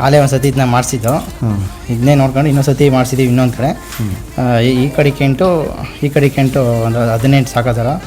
ಆಲೇ ಒಂದು ಸತಿ ಇದನ್ನ ಮಾಡಿಸಿದ್ದು. ಇದನ್ನೇ ನೋಡ್ಕೊಂಡು ಇನ್ನೊಂದು ಸತಿ ಮಾಡಿಸಿದ್ದೀವಿ ಇನ್ನೊಂದು ಕಡೆ. ಈ ಕಡೆ ಕೆಂಟು ಒಂದು 18 ಸಾಕೋ ಥರ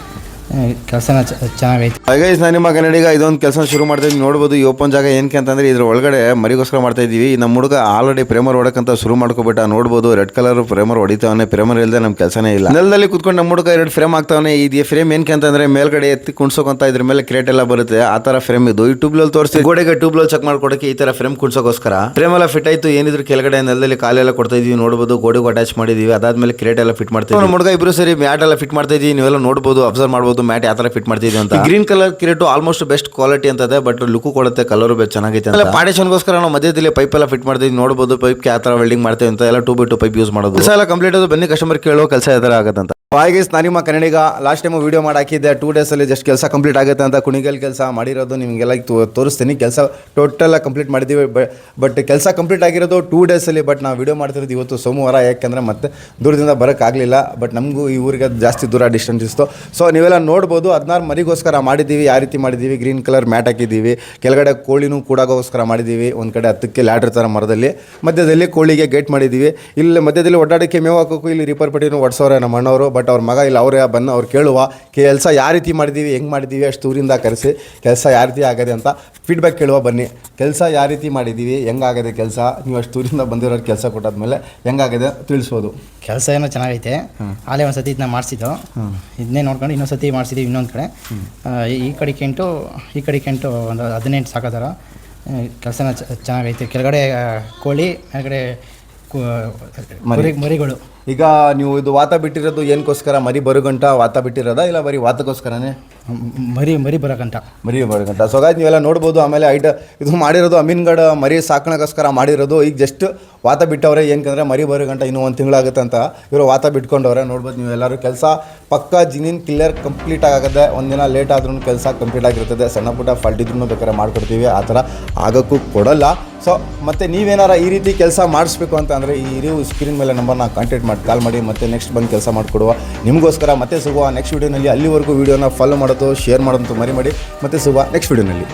ಕೆಲಸನ ಚೆನ್ನಾಗೈತೆ. ಗೈಸ್, ನಾನು ನಿಮ್ಮ ಕನ್ನಡಿಗ ಇದೊಂದು ಕೆಲಸ ಶುರು ಮಾಡ್ತಾ ಇದ್ದೀವಿ. ನೋಡ್ಬೋದು ಈ ಓಪನ್ ಜಾಗ ಏನಕ್ಕೆ ಅಂತಂದರೆ ಇದ್ರ ಒಳಗಡೆ ಮರಿಗೋಸ್ಕರ ಮಾಡ್ತಾ ಇದ್ದೀವಿ. ನಮ್ಮ ಹುಡುಗ ಆಲ್ರೆಡಿ ಪ್ರೇಮರ್ ಹೊಡಕ್ಕಂತ ಶುರು ಮಾಡ್ಕೊಬಿಟ್ಟ. ನೋಡ್ಬೋದು ರೆಡ್ ಕಲರ್ ಪ್ರೇಮರ್ ಹೊಡಿತಾವನೆ. ಪ್ರೇಮರ್ ಇಲ್ಲದೆ ನಮ್ಮ ಕೆಲಸನೇ ಇಲ್ಲ. ನೆಲದಲ್ಲಿ ಕುತ್ಕೊಂಡು ನಮ್ಮ ಹುಡುಗ 2 ಫ್ರೇಮ್ ಆಗ್ತಾವನೆ. ಇದು ಫ್ರೇಮ್ ಏನಕ್ಕೆ ಅಂತಂದರೆ ಮೇಲ್ಗಡೆ ಎತ್ತಿ ಕುಣ್ಸೋಕಂತ ಇದ್ರ ಮೇಲೆ ಕ್ರೇಟ್ ಎಲ್ಲ ಬರುತ್ತೆ. ಆ ಥರ ಫ್ರೇಮ್ ಇದು. ಈ ಟ್ಯೂಬ್ಲಲ್ಲಿ ತೋರಿಸಿ ಗೋಡೆಗೆ ಟ್ಯೂಬ್ಲಲ್ಲಿ ಚೆಕ್ ಮಾಡ್ಕೊಡಕ್ಕೆ ಈ ಥರ ಫ್ರೇಮ್ ಕುಣ್ಸೋಕೋಸ್ಕರ ಫ್ರೇಮ್ ಎಲ್ಲ ಫಿಟ್ ಆಯಿತು. ಏನಿದ್ರು ಕೆಳಗಡೆ ನೆಲದಲ್ಲಿ ಕಾಲೆಲ್ಲ ಕೊಡ್ತಾ ಇದೀವಿ. ನೋಡ್ಬೋದು ಗೋಡೆಗೆ ಅಟ್ಯಾಚ್ ಮಾಡಿದೀವಿ. ಅದಾದ್ಮೇಲೆ ಕ್ರೇಟ್ ಎಲ್ಲ ಫಿಟ್ ಮಾಡ್ತೀವಿ. ನಮ್ಮ ಹುಡುಗ ಇಬ್ರು ಸರಿ ಮ್ಯಾಟ್ ಎಲ್ಲ ಫಿಟ್ ಮಾಡ್ತಾ ಇದೀವಿ. ನೀವೆಲ್ಲ ನೋಡ್ಬೋದು, ಅಬ್ಸರ್ವ್ ಮಾಡ್ಬೋದು ಮ್ಯಾಟ್ ಯಾವ ಥರ ಫಿಟ್ ಮಾಡ್ತೀವಿ ಅಂತ. Green colour crate almost best quality ಅಂತದೆ, ಬಟ್ ಲುಕ್ ಕೊಡುತ್ತೆ, ಕಲರ್ ಚೆನ್ನಾಗೈತೆ ಅಂತ. ಪಾರ್ಟಿಷನ್ಗೋಸ್ಕರ ನಾವು ಮಧ್ಯದಲ್ಲಿ ಪೈಪ್ ಎಲ್ಲ ಫಿಟ್ ಮಾಡ್ತೀವಿ. ನೋಡಬಹುದು ಪೈಪ್ ಯಾವ ತರ ವೆಲ್ಡಿಂಗ್ ಮಾಡ್ತೇವೆ ಅಂತ. ಎಲ್ಲ 2x2 ಪೈಪ್ ಯೂಸ್ ಮಾಡೋದು. ಕೆಲಸ ಎಲ್ಲ ಕಂಪ್ಲೀಟ್ ಅದು. ಬನ್ನಿ ಕಸ್ಟಮರ್ ಕೇಳೋ ಕೆಲಸ ಯಾವ ತರ ಆಗುತ್ತೆ ಅಂತ. ಗೈಸ್, ನಾನು ನಿಮ್ಮ ಕನ್ನಡಿಗ ಲಾಸ್ಟ್ ಟೈಮ್ ವಿಡಿಯೋ ಮಾಡಿ ಹಾಕಿದ್ದೆ. 2 days ಅಲ್ಲಿ ಜಸ್ಟ್ ಕೆಲಸ ಕಂಪ್ಲೀಟ್ ಆಗುತ್ತೆ ಅಂತ. ಕುಣಿಗಲ್ ಕೆಲಸ ಮಾಡಿರೋದು ನಿಮಗೆಲ್ಲ ತೋರಿಸ್ತೀನಿ. ಕೆಲಸ ಟೋಟಲ್ ಕಂಪ್ಲೀಟ್ ಮಾಡಿದ್ದೀವಿ. ಬಟ್ ಕೆಲಸ ಕಂಪ್ಲೀಟ್ ಆಗಿರೋದು 2 days ಅಲ್ಲಿ. ಬಟ್ ನಾವು ವಿಡಿಯೋ ಮಾಡ್ತಿರೋದು ಇವತ್ತು ಸೋಮವಾರ. ಯಾಕೆಂದರೆ ಮತ್ತೆ ದೂರದಿಂದ ಬರೋಕ್ಕಾಗಲಿಲ್ಲ. ಬಟ್ ನಮಗೂ ಈ ಊರಿಗೆ ಜಾಸ್ತಿ ದೂರ ಡಿಸ್ಟೆನ್ಸ್ ಇತ್ತು. ಸೊ ನೀವೆಲ್ಲ ನೋಡ್ಬೋದು 16 ಮರಿಗೋಸ್ಕರ ಮಾಡಿದ್ದೀವಿ. ಯಾವ ರೀತಿ ಮಾಡಿದ್ದೀವಿ, ಗ್ರೀನ್ ಕಲರ್ ಮ್ಯಾಟ್ ಹಾಕಿದ್ದೀವಿ. ಕೆಳಗಡೆ ಕೋಳಿನೂ ಕೂಡಗೋಸ್ಕರ ಮಾಡಿದ್ದೀವಿ. ಒಂದು ಕಡೆ 10ಕ್ಕೆ ಲ್ಯಾಡ್ರ್ ಥರ ಮರದಲ್ಲಿ, ಮಧ್ಯದಲ್ಲಿ ಕೋಳಿಗೆ ಗೇಟ್ ಮಾಡಿದ್ದೀವಿ. ಇಲ್ಲಿ ಮಧ್ಯದಲ್ಲಿ ಒಡ್ಡಾಡಕ್ಕೆ ಮೇವು ಹಾಕೋಕ್ಕೂ ಇಲ್ಲಿ ರಿಪೇರ್ ಪಟ್ಟಿನೂ ಒಡ್ಸೋರೆ ನಮ್ಮ ಅಣ್ಣವರು. ಬಟ್ ಅವ್ರ ಮಗ ಇಲ್ಲ, ಅವರೇ ಬಂದು ಅವ್ರು ಕೇಳುವ ಕೆಲಸ ಯಾವ ರೀತಿ ಮಾಡಿದ್ದೀವಿ, ಹೆಂಗೆ ಮಾಡಿದ್ದೀವಿ, ಅಷ್ಟು ಊರಿಂದ ಕರೆಸಿ ಕೆಲಸ ಯಾವ ರೀತಿ ಆಗದೆ ಅಂತ ಫೀಡ್ಬ್ಯಾಕ್ ಕೇಳುವ. ಬನ್ನಿ, ಕೆಲಸ ಯಾವ ರೀತಿ ಮಾಡಿದ್ದೀವಿ, ಹೆಂಗಾಗದೆ ಕೆಲಸ, ನೀವು ಅಷ್ಟು ಊರಿಂದ ಬಂದಿರೋರು ಕೆಲಸ ಕೊಟ್ಟಾದ್ಮೇಲೆ ಹೆಂಗಾಗದೆ ತಿಳಿಸ್ಬೋದು. ಕೆಲಸ ಏನೋ ಚೆನ್ನಾಗೈತೆ. ಆಲೇ ಒಂದು ಸತಿ ಇದನ್ನ ಮಾಡಿಸಿದ್ದು. ಇದನ್ನೇ ನೋಡ್ಕೊಂಡು ಇನ್ನೊಂದು ಸತಿ ಮಾಡಿಸಿದ್ದೀವಿ ಇನ್ನೊಂದು ಕಡೆ. ಈ ಕಡೆ ಕೆಂಟು ಒಂದು 18 ಸಾಕೋ ಥರ ಕೆಲಸನ ಚೆನ್ನಾಗೈತೆ. ಕೆಳಗಡೆ ಕೋಳಿ, ಮೇಲ್ಗಡೆ ಮರಿಗಳು. ಈಗ ನೀವು ಇದು ವಾತ ಬಿಟ್ಟಿರೋದು ಏನಕ್ಕೋಸ್ಕರ? ಮರಿ ಬರುಗಂಟ ವಾತ ಬಿಟ್ಟಿರೋದಾ ಇಲ್ಲ ಬರೀ ವಾತಕ್ಕೋಸ್ಕರನೇ? ಮರಿ ಬರೋಗಂಟ. ಸೊ ಗಾಯ್ಸ್, ನೀವೆಲ್ಲ ನೋಡ್ಬೋದು. ಆಮೇಲೆ ಇದು ಮಾಡಿರೋದು ಅಮೀನ್ಗಢ ಮರಿ ಸಾಕಣೆಗೋಸ್ಕರ ಮಾಡಿರೋದು. ಈಗ ಜಸ್ಟ್ ವಾತ ಬಿಟ್ಟವ್ರೆ. ಏನಕ್ಕಂದರೆ ಮರಿ ಬರೋಗಂಟ ಇನ್ನೂ 1 ತಿಂಗಳಾಗುತ್ತೆ ಅಂತ ಇವರು ವಾತ ಬಿಟ್ಕೊಂಡವ್ರೆ. ನೋಡ್ಬೋದು ನೀವೆಲ್ಲರೂ. ಕೆಲಸ ಪಕ್ಕಾ ಜಿನಿನ್ ಕ್ಲಿಯರ್ ಕಂಪ್ಲೀಟ್ ಆಗದೆ. ಒಂದಿನ ಲೇಟ್ ಆದ್ರೂ ಕೆಲಸ ಕಂಪ್ಲೀಟ್ ಆಗಿರ್ತದೆ. ಸಣ್ಣ ಪುಟ್ಟ ಫಾಲ್ಟ್ ಇದ್ರೂ ಬೇಕಾದ್ರೆ ಮಾಡ್ಕೊಡ್ತೀವಿ. ಆ ಥರ ಆಗೋಕ್ಕೂ ಕೊಡೋಲ್ಲ. ಸೊ ಮತ್ತು ನೀವೇನಾರ ಈ ರೀತಿ ಕೆಲಸ ಮಾಡಿಸ್ಬೇಕು ಅಂತ ಅಂದರೆ ಈ ಸ್ಕ್ರೀನ್ ಮೇಲೆ ನಂಬರ್ನ ಕಾಂಟ್ಯಾಕ್ಟ್ ಮಾಡಿ ಕಾಲ್ ಮಾಡಿ. ಮತ್ತು ನೆಕ್ಸ್ಟ್ ಬಂದು ಕೆಲಸ ಮಾಡಿಕೊಡುವ ನಿಮಗೋಸ್ಕರ. ಮತ್ತೆ ಸಿಗುವ ನೆಕ್ಸ್ಟ್ ವೀಡಿಯೋನಲ್ಲಿ. ಅಲ್ಲಿವರೆಗೂ ವೀಡಿಯೋನ ಫಾಲೋ ಮಾಡೋದು, ಶೇರ್ ಮಾಡೋದು ಮರಿ ಮಾಡಿ. ಮತ್ತೆ ಸಿಗುವ ನೆಕ್ಸ್ಟ್ ವೀಡಿಯೋನಲ್ಲಿ.